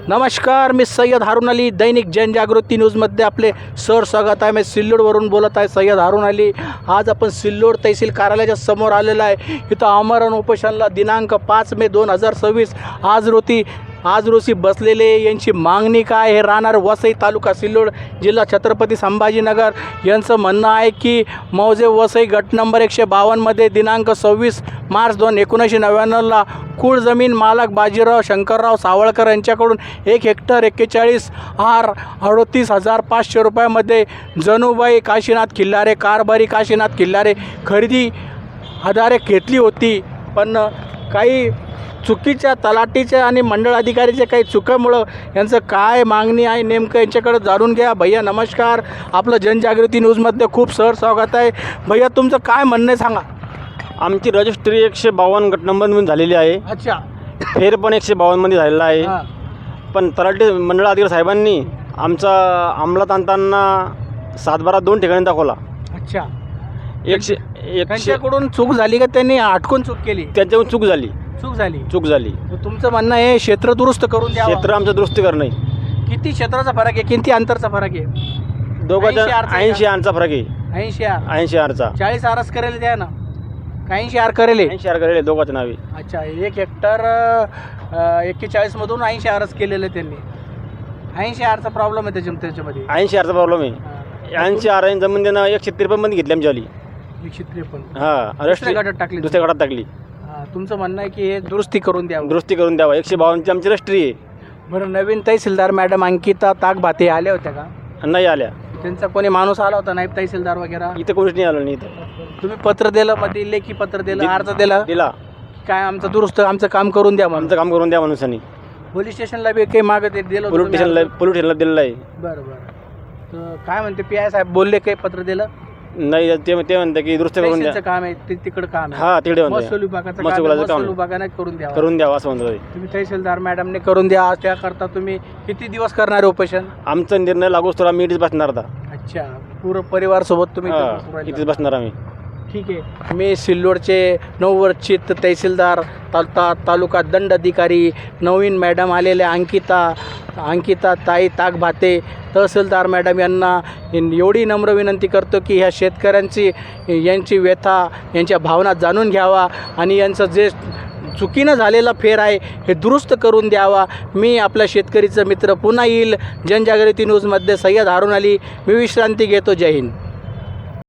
नमस्कार, मी सय्यद हारून अली, दैनिक जनजागृती न्यूजमध्ये आपले स्वागत आहे. मी सिल्लोडवरून बोलत आहे, सय्यद हारून अली. आज आपण सिल्लोड तहसील कार्यालयाच्या समोर आलेला आहे. इथं आमरण उपोषणाला दिनांक 5 मे 2026 आज रोजी बसलेले यांची मागणी काय हे राहणार वसई तालुका सिल्लोड जिल्हा छत्रपती संभाजीनगर. यांचं म्हणणं आहे की मौजे वसई गट नंबर 152मध्ये दिनांक 26 मार्च 1999ला कुळ जमीन मालक बाजीराव शंकरराव सावळकर यांच्याकडून 1 हेक्टर 41 आर 38,500 रुपयामध्ये जनुबाई काशीनाथ खिल्लारे कारभारी काशीनाथ खिल्लारे खरेदी आधारे घेतली होती. पण काही चुकीच्या तलाठीच्या आणि मंडळ अधिकारीच्या काही चुकामुळं यांचं काय मागणी आहे नेमकं यांच्याकडे जाणून घ्या. भैया नमस्कार, आपलं जनजागृती न्यूजमध्ये खूप स्वागत आहे. भैया तुमचं काय म्हणणं आहे सांगा. आमची रजिस्ट्री 152 गट नंबरमधून झालेली आहे. अच्छा, फेर पण 152मध्ये झालेला आहे. पण तलाठी मंडळ अधिकारी साहेबांनी आमचा अंमलात आणताना 7/12 2 ठिकाणी दाखवला. अच्छा, 100 त्यांच्याकडून चूक झाली का त्यांनी अटकून चूक केली? त्यांच्याकडून चूक झाली. तुमचं म्हणणं आहे क्षेत्र दुरुस्त करून द्या. क्षेत्र आमचं दुरुस्ती करणं. किती क्षेत्राचा फरक आहे, किती अंतरचा फरक आहे? दोघांचा 80 आरचा फरक आहे. 80 आरचा 40 आरच करेल द्या ना. 80 आर करेल. 80 आर करेल दोघांच्या नावे. अच्छा, 1 हेक्टर 41मधून 80 आरच केलेलं त्यांनी. 80 आरचा प्रॉब्लेम आहे त्याच्यामध्ये. 80 आरचा प्रॉब्लेम आहे. 80 आर जमीन देणं 153 मध्ये घेतली आमच्यावाली. 153 हां, दुसऱ्या गटात टाकली. दुसऱ्या गटात टाकली. तुमचं म्हणणं आहे की हे दुरुस्ती करून द्यावं. 152ची आमची रजिस्ट्री आहे. बरं, नवीन तहसीलदार मॅडम अंकिता ताकभाते आल्या होत्या का? नाही आल्या. त्यांचा कोणी माणूस आला होता, नायब तहसीलदार वगैरे? इथं कोणीच नाही आलं नाही. इथं तुम्ही पत्र दिलं, मध्ये लेखी पत्र दिलं, अर्ज दिला काय आमचं काम करून द्या म्हणून? आमचं काम करून द्या माणसांनी. पोलीस स्टेशनला बी काही मागत दिलं? पोलीस स्टेशनला दिलेलं आहे. बरं. तर काय म्हणते PI साहेब बोलले काही पत्र दिलं? नाही, ते म्हणते की दुरुस्त करून द्या. काम आहे तिकडं काम आहे. हां, तिकडे महसूल विभागाचं विभागाने करून द्यावं असं म्हणतो. तुम्ही तहसीलदार मॅडमने करून द्या. त्याकरता तुम्ही किती दिवस करणार आहे उपोषण? आमचा निर्णय लागूच तर आम्ही इथेच बसणार आता. अच्छा, पूर्ण परिवारसोबत तुम्ही इथेच बसणार आम्ही. ठीक आहे. मी सिल्लोडचे नववर्चित तहसीलदार तालुका दंडाधिकारी नवीन मॅडम आलेल्या अंकिता ताई ताकभाते तहसीलदार मॅडम यांना एवढी नम्र विनंती करतो की ह्या शेतकऱ्यांची यांची व्यथा यांच्या भावना जाणून घ्यावा आणि यांचं जे चुकीनं झालेला फेर आहे हे दुरुस्त करून द्यावा. मी आपल्या शेतकरीचं मित्र पुन्हा येईल. जनजागृती न्यूजमध्ये सय्यद हारून अली. मी विश्रांती घेतो. जय हिंद.